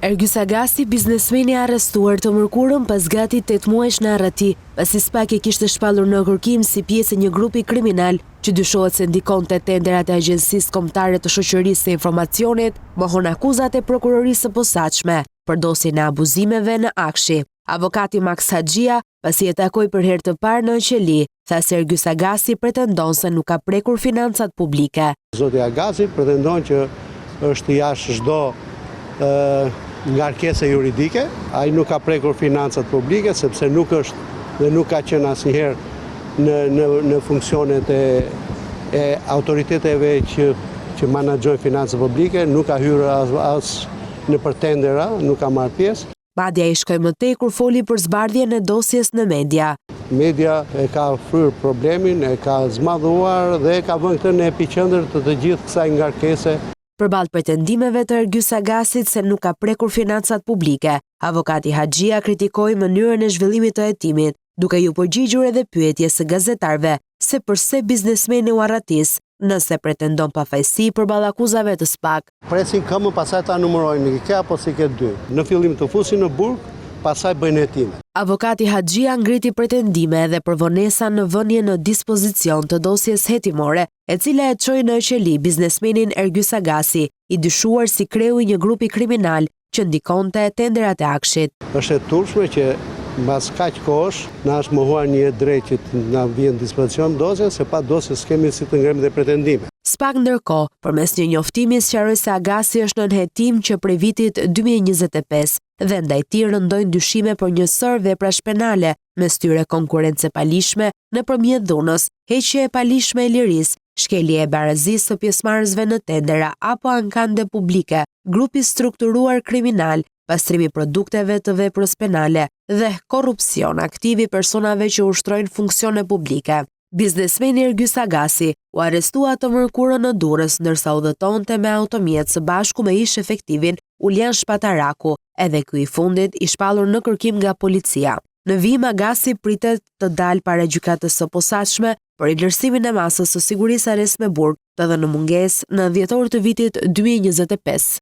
Ergjys Agasi, biznesmeni arrestuar të mërkurën pas gati 8 muajsh në arreti, pasi SPAK e kishte shpallur në kërkim si pjesë e një grupi kriminal që dyshohet se ndikonte tenderat e Agjencisë Kombëtare të Shoqërisë së Informacionit, mohon akuzat e prokurorisë së posaçme për dosjen e abuzimeve në Akshi. Avokati Max Haxhia, pasi e takoi për herë të parë në Qeli, tha se Ergjys Agasi pretendon se nuk ka prekur financat publike. Zoti Agasi pretendon që është jashtë çdo ngarkese juridike, ai nuk ka prekur financat publike sepse nuk është dhe nuk ka qenë asnjëherë në funksionet e autoriteteve që menaxhojnë financat publike, nuk ka hyrë as në tendera, nuk ka marrë pjesë. Madje ai shkoi më tej kur foli për zbardhjen e dosjes në media. Media e ka fryrë problemin, e ka zmadhuar dhe e ka vënë këtë në epicentër të gjithë kësaj ngarkese. Përballë pretendimeve të Ergjys Agasit se nuk ka prekur financat publike, avokati Haxhia kritikoi mënyrën e zhvillimit të hetimit, duke ju përgjigjur edhe pyetjes së gazetarëve se pse biznesmeni u arratis nëse pretendon pafajësi përballë akuzave të SPAK. Presin këmbën, pastaj ta numërojnë ke apo si ke dy. Në fillim të fusin në burg, pastaj bëjnë hetime. Avokati Haxhia ngriti pretendime edhe për vonesa në vënie në dispozicion të dosjes hetimore, e cila e çoi në Qeli biznesmenin Ergjys Agasi, i dyshuar si kreu i një grupi kriminal që ndikonte tenderat e Akshit. Është e turpshme që mbas kaq kohësh na është mohuar një drejt që na vjen në dispozicion dosja, se pa dosje s'kemi si të ngremi dhe pretendime. SPAK ndërkohë, përmes një njoftimi sqaroi se Agasi është nën hetim që prej vitit 2025 dhe ndaj tij rëndojnë dyshime për një sër veprash penale, mes tyre konkurrencë palishme nëpërmjet dhunës, heqje e palishme e lirisë, shkelje e barazisë së pjesëmarrësve në tendera apo ankande publike, grupi strukturuar kriminal, pastrimi produkteve të veprës penale dhe korrupsion aktiv i personave që ushtrojnë funksione publike. Biznesmeni Ergjys Agasi u arrestua të mërkurën në Durrës ndërsa udhëtonte me automjet së bashku me ish efektivin Ulian Shpataraku, edhe ky i fundit i shpallur në kërkim nga policia. Në vijim Agasi pritet të dalë para gjykatës së posaçme për ilërsimin e masës së sigurisë arrest me burg, të dhënë në mungesë në dhjetor të vitit 2025.